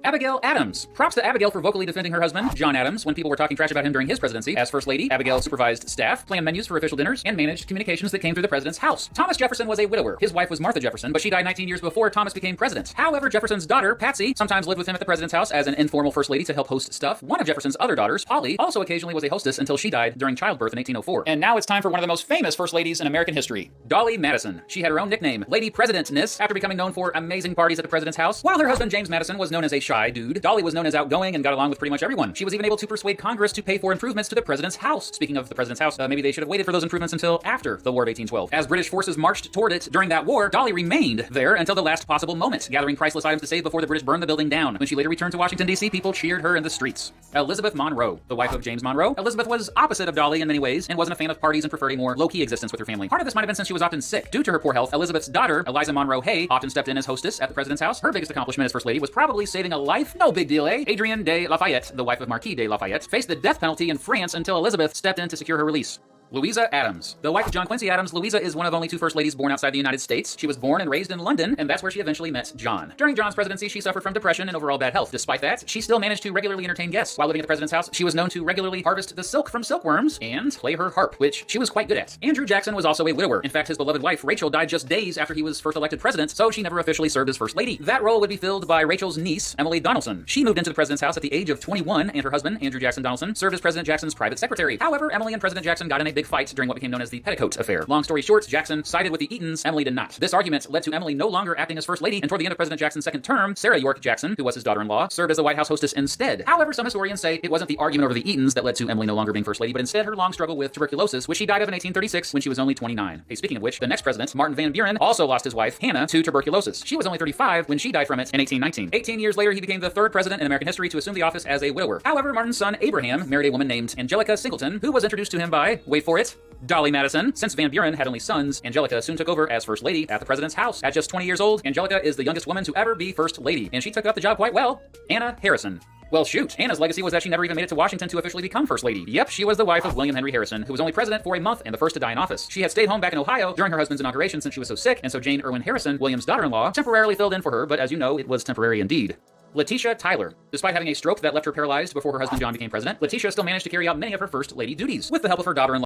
Abigail Adams. Props to Abigail for vocally defending her husband, John Adams, when people were talking trash about him during his presidency. As First Lady, Abigail supervised staff, planned menus for official dinners, and managed communications that came through the president's house. Thomas Jefferson was a widower. His wife was Martha Jefferson, but she died 19 years before Thomas became president. However, Jefferson's daughter, Patsy, sometimes lived with him at the president's house as an informal First Lady to help host stuff. One of Jefferson's other daughters, Polly, also occasionally was a hostess until she died during childbirth in 1804. And now it's time for one of the most famous First Ladies in American history, Dolly Madison. She had her own nickname, Lady Presidentness, after becoming known for amazing parties at the president's house. While her husband, James Madison, was known as a shy dude, Dolly was known as outgoing and got along with pretty much everyone. She was even able to persuade Congress to pay for improvements to the president's house. Speaking of the president's house, maybe they should have waited for those improvements until after the War of 1812. As British forces marched toward it during that war, Dolly remained there until the last possible moment, gathering priceless items to save before the British burned the building down. When she later returned to Washington, D.C., people cheered her in the streets. Elizabeth Monroe, the wife of James Monroe. Elizabeth was opposite of Dolly in many ways and wasn't a fan of parties and preferred a more low-key existence with her family. Part of this might have been since she was often sick. Due to her poor health, Elizabeth's daughter, Eliza Monroe Hay, often stepped in as hostess at the president's house. Her biggest accomplishment as First Lady was probably saving a life. No big deal, eh? Adrienne de Lafayette, the wife of Marquis de Lafayette, faced the death penalty in France until Elizabeth stepped in to secure her release. Louisa Adams. The wife of John Quincy Adams, Louisa is one of only two First Ladies born outside the United States. She was born and raised in London, and that's where she eventually met John. During John's presidency, she suffered from depression and overall bad health. Despite that, she still managed to regularly entertain guests. While living at the president's house, she was known to regularly harvest the silk from silkworms and play her harp, which she was quite good at. Andrew Jackson was also a widower. In fact, his beloved wife, Rachel, died just days after he was first elected president, so she never officially served as First Lady. That role would be filled by Rachel's niece, Emily Donaldson. She moved into the president's house at the age of 21, and her husband, Andrew Jackson Donaldson, served as President Jackson's private secretary. However, Emily and President Jackson got in a big fight during what became known as the Petticoat Affair. Long story short, Jackson sided with the Eatons, Emily did not. This argument led to Emily no longer acting as First Lady, and toward the end of President Jackson's second term, Sarah York Jackson, who was his daughter-in-law, served as the White House hostess instead. However, some historians say it wasn't the argument over the Eatons that led to Emily no longer being First Lady, but instead her long struggle with tuberculosis, which she died of in 1836 when she was only 29. Hey, speaking of which, the next president, Martin Van Buren, also lost his wife, Hannah, to tuberculosis. She was only 35 when she died from it in 1819. 18 years later, he became the third president in American history to assume the office as a widower. However, Martin's son, Abraham, married a woman named Angelica Singleton, who was introduced to him by, wait for it, Dolly Madison. Since Van Buren had only sons, Angelica soon took over as First Lady at the president's house. At just 20 years old, Angelica is the youngest woman to ever be First Lady, and she took up the job quite well. Anna Harrison. Well, shoot. Anna's legacy was that she never even made it to Washington to officially become First Lady. Yep, she was the wife of William Henry Harrison, who was only president for a month and the first to die in office. She had stayed home back in Ohio during her husband's inauguration since she was so sick, and so Jane Irwin Harrison, William's daughter-in-law, temporarily filled in for her, but as you know, it was temporary indeed. Letitia Tyler. Despite having a stroke that left her paralyzed before her husband John became president, Letitia still managed to carry out many of her First Lady duties, with the help of her daughter-in-law.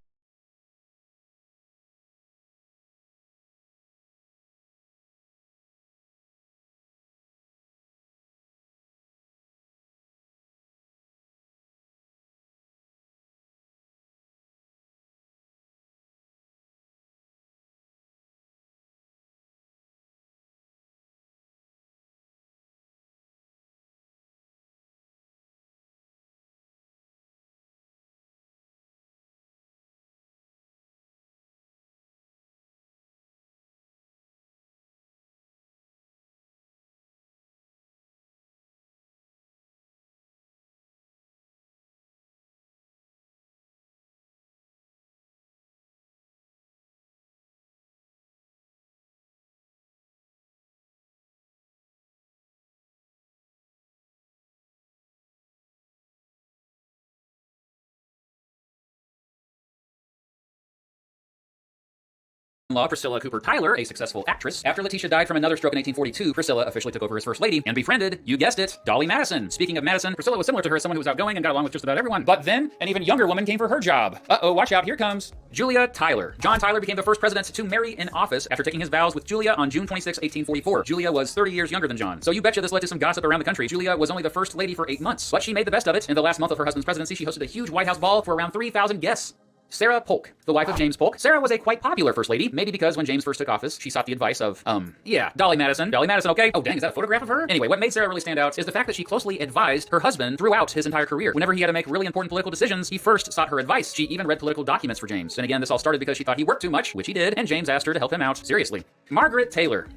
Priscilla Cooper Tyler, a successful actress. After Letitia died from another stroke in 1842, Priscilla officially took over as First Lady and befriended, you guessed it, Dolly Madison. Speaking of Madison, Priscilla was similar to her, someone who was outgoing and got along with just about everyone. But then, an even younger woman came for her job. Uh-oh, watch out, here comes Julia Tyler. John Tyler became the first president to marry in office after taking his vows with Julia on June 26, 1844. Julia was 30 years younger than John, so you betcha this led to some gossip around the country. Julia was only the First Lady for 8 months, but she made the best of it. In the last month of her husband's presidency, she hosted a huge White House ball for around 3,000 guests. Sarah Polk, the wife of James Polk. Sarah was a quite popular First Lady, maybe because when James first took office, she sought the advice of, Dolly Madison. Dolly Madison, okay? Oh, dang, is that a photograph of her? Anyway, what made Sarah really stand out is the fact that she closely advised her husband throughout his entire career. Whenever he had to make really important political decisions, he first sought her advice. She even read political documents for James. And again, this all started because she thought he worked too much, which he did, and James asked her to help him out. Seriously. Margaret Taylor.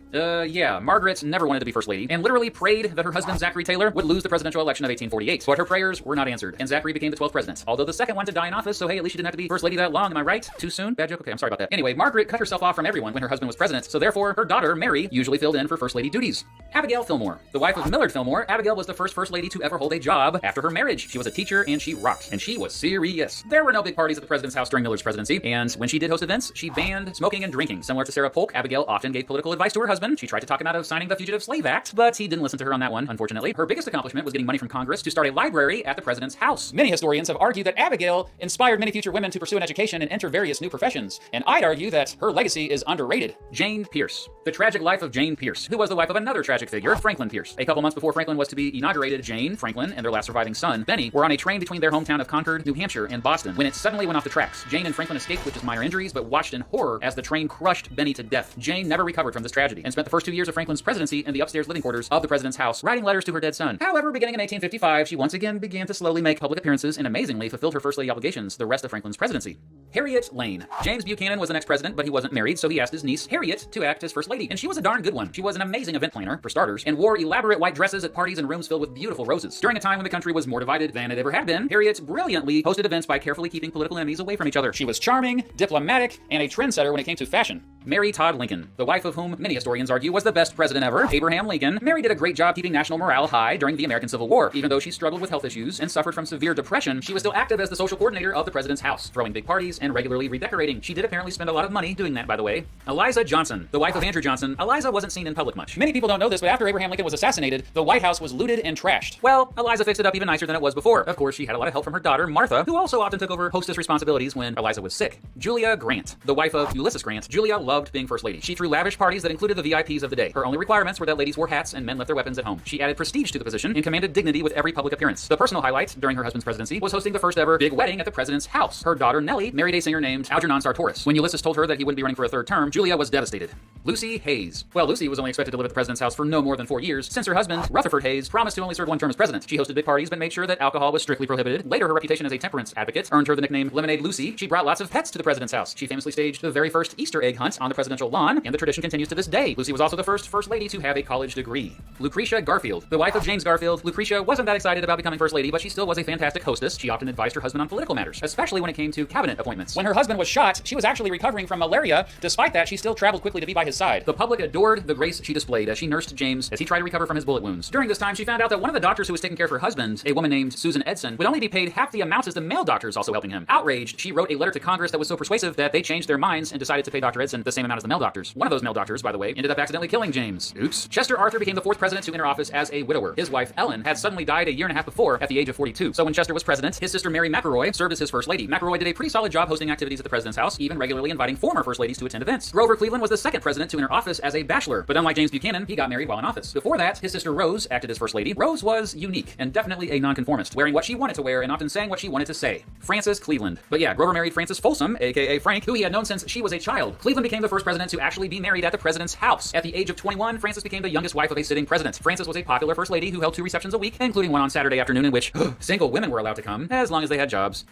Margaret never wanted to be First Lady, and literally prayed that her husband, Zachary Taylor, would lose the presidential election of 1848. But her prayers were not answered, and Zachary became the 12th president. Although the second one to die in office, so hey, at least she didn't have to be First Lady that long, am I right? Too soon? Bad joke? Okay, I'm sorry about that. Anyway, Margaret cut herself off from everyone when her husband was president, so therefore her daughter, Mary, usually filled in for First Lady duties. Abigail Fillmore. The wife of Millard Fillmore, Abigail was the first Lady to ever hold a job after her marriage. She was a teacher and she rocked, and she was serious. There were no big parties at the president's house during Millard's presidency, and when she did host events, she banned smoking and drinking. Similar to Sarah Polk, Abigail often often gave political advice to her husband. She tried to talk him out of signing the Fugitive Slave Act, but he didn't listen to her on that one, unfortunately. Her biggest accomplishment was getting money from Congress to start a library at the president's house. Many historians have argued that Abigail inspired many future women to pursue an education and enter various new professions, and I'd argue that her legacy is underrated. Jane Pierce. The tragic life of Jane Pierce, who was the wife of another tragic figure, Franklin Pierce. A couple months before Franklin was to be inaugurated, Jane, Franklin, and their last surviving son, Benny, were on a train between their hometown of Concord, New Hampshire, and Boston when it suddenly went off the tracks. Jane and Franklin escaped with just minor injuries, but watched in horror as the train crushed Benny to death. Jane never recovered from this tragedy and spent the first 2 years of Franklin's presidency in the upstairs living quarters of the president's house, writing letters to her dead son. However, beginning in 1855, she once again began to slowly make public appearances and amazingly fulfilled her first lady obligations the rest of Franklin's presidency. Harriet Lane. James Buchanan was the next president, but he wasn't married, so he asked his niece, Harriet, to act as first lady, and she was a darn good one. She was an amazing event planner, for starters, and wore elaborate white dresses at parties and rooms filled with beautiful roses. During a time when the country was more divided than it ever had been, Harriet brilliantly hosted events by carefully keeping political enemies away from each other. She was charming, diplomatic, and a trendsetter when it came to fashion. Mary Todd Lincoln, the wife of whom many historians argue was the best president ever, Abraham Lincoln. Mary did a great job keeping national morale high during the American Civil War. Even though she struggled with health issues and suffered from severe depression, she was still active as the social coordinator of the president's house, throwing big parties and regularly redecorating. She did apparently spend a lot of money doing that, by the way. Eliza Johnson, the wife of Andrew Johnson. Eliza wasn't seen in public much. Many people don't know this, but after Abraham Lincoln was assassinated, the White House was looted and trashed. Well, Eliza fixed it up even nicer than it was before. Of course, she had a lot of help from her daughter, Martha, who also often took over hostess responsibilities when Eliza was sick. Julia Grant, the wife of Ulysses Grant. Julia loved being first lady. She threw lavish parties that included the VIPs of the day. Her only requirements were that ladies wore hats and men left their weapons at home. She added prestige to the position and commanded dignity with every public appearance. The personal highlight during her husband's presidency was hosting the first ever big wedding at the president's house. Her daughter Nellie married a singer named Algernon Sartoris. When Ulysses told her that he wouldn't be running for a third term, Julia was devastated. Lucy Hayes. Well, Lucy was only expected to live at the president's house for no more than 4 years, since her husband, Rutherford Hayes, promised to only serve one term as president. She hosted big parties but made sure that alcohol was strictly prohibited. Later, her reputation as a temperance advocate earned her the nickname Lemonade Lucy. She brought lots of pets to the president's house. She famously staged the very first Easter egg hunt on the presidential lawn, and the tradition continues to this day. Lucy was also the first lady to have a college degree. Lucretia Garfield. The wife of James Garfield, Lucretia wasn't that excited about becoming first lady, but she still was a fantastic hostess. She often advised her husband on political matters, especially when it came to cabinet appointments. When her husband was shot, she was actually recovering from malaria. Despite that, she still traveled quickly to be by his side. The public adored the grace she displayed as she nursed James as he tried to recover from his bullet wounds. During this time, she found out that one of the doctors who was taking care of her husband, a woman named Susan Edson, would only be paid half the amount as the male doctors also helping him. Outraged, she wrote a letter to Congress that was so persuasive that they changed their minds and decided to pay Dr. Edson the same amount as the male doctors. One of those male doctors, by the way, ended up accidentally killing James. Oops. Chester Arthur became the fourth president to enter office as a widower. His wife, Ellen, had suddenly died a year and a half before at the age of 42. So when Chester was president, his sister Mary McElroy served as his first lady. McElroy did a pretty solid job hosting activities at the president's house, even regularly inviting former first ladies to attend events. Grover Cleveland was the second president to enter office as a bachelor, but unlike James Buchanan, he got married while in office. Before that, his sister Rose acted as first lady. Rose was unique and definitely a nonconformist, wearing what she wanted to wear and often saying what she wanted to say. Frances Cleveland. But yeah, Grover married Frances Folsom, aka Frank, who he had known since she was a child. Cleveland became the first president to actually be married at the president's house. At the age of 21, Frances became the youngest wife of a sitting president. Frances was a popular first lady who held 2 receptions a week, including one on Saturday afternoon in which single women were allowed to come, as long as they had jobs.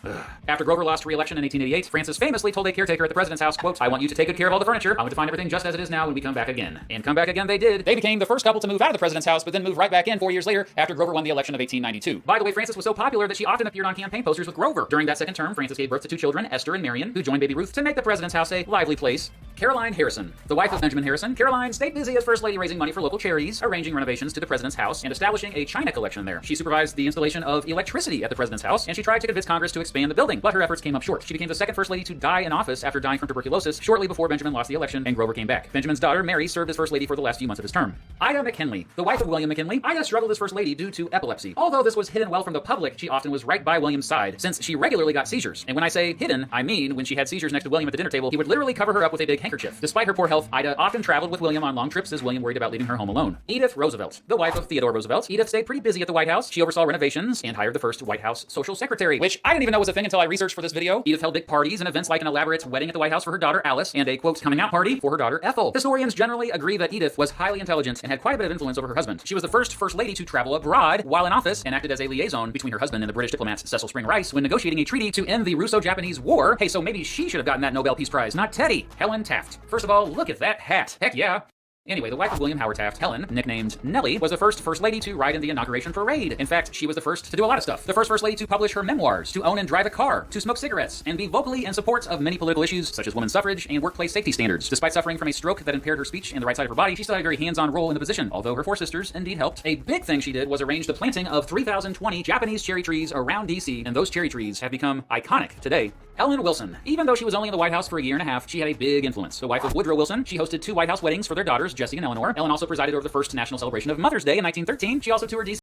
After Grover lost re-election in 1888, Frances famously told a caretaker at the president's house, quote, "I want you to take good care of all the furniture. I want to find everything just as it is now when we come back again." And come back again they did. They became the first couple to move out of the president's house, but then move right back in 4 years later after Grover won the election of 1892. By the way, Frances was so popular that she often appeared on campaign posters with Grover. During that second term, Frances gave birth to 2 children, Esther and Marion, who joined baby Ruth to make the president's house a lively place. Caroline Harrison, the wife of Benjamin Harrison. Caroline stayed busy as first lady raising money for local charities, arranging renovations to the president's house, and establishing a china collection there. She supervised the installation of electricity at the president's house, and she tried to convince Congress to expand the building, but her efforts came up short. She became the second first lady to die in office after dying from tuberculosis shortly before Benjamin lost the election and Grover came back. Benjamin's daughter, Mary, served as first lady for the last few months of his term. Ida McKinley, the wife of William McKinley. Ida struggled as first lady due to epilepsy. Although this was hidden well from the public, she often was right by William's side, since she regularly got seizures. And when I say hidden, I mean when she had seizures next to William at the dinner table, he would literally cover her up with a big handkerchief. Despite her poor health, Ida often traveled with William on long trips as William worried about leaving her home alone. Edith Roosevelt, the wife of Theodore Roosevelt. Edith stayed pretty busy at the White House. She oversaw renovations and hired the first White House social secretary, which I didn't even know was a thing until I researched for this video. Edith held big parties and events like an elaborate wedding at the White House for her daughter Alice and a, quote, coming out party for her daughter Ethel. Historians generally agree that Edith was highly intelligent and had quite a bit of influence over her husband. She was the first lady to travel abroad while in office and acted as a liaison between her husband and the British diplomat Cecil Spring Rice when negotiating a treaty to end the Russo-Japanese War. Hey, so maybe she should have gotten that Nobel Peace Prize, not Teddy. Helen Taft. First of all, look at that hat. Heck yeah. Anyway, the wife of William Howard Taft, Helen, nicknamed Nellie, was the first lady to ride in the inauguration parade. In fact, she was the first to do a lot of stuff. The first lady to publish her memoirs, to own and drive a car, to smoke cigarettes, and be vocally in support of many political issues such as women's suffrage and workplace safety standards. Despite suffering from a stroke that impaired her speech and the right side of her body, she still had a very hands-on role in the position, although her 4 sisters indeed helped. A big thing she did was arrange the planting of 3,020 Japanese cherry trees around DC, and those cherry trees have become iconic today. Ellen Wilson. Even though she was only in the White House for a year and a half, she had a big influence. The wife of Woodrow Wilson, she hosted 2 White House weddings for their daughters, Jessie and Eleanor. Ellen also presided over the first national celebration of Mother's Day in 1913. She also toured DC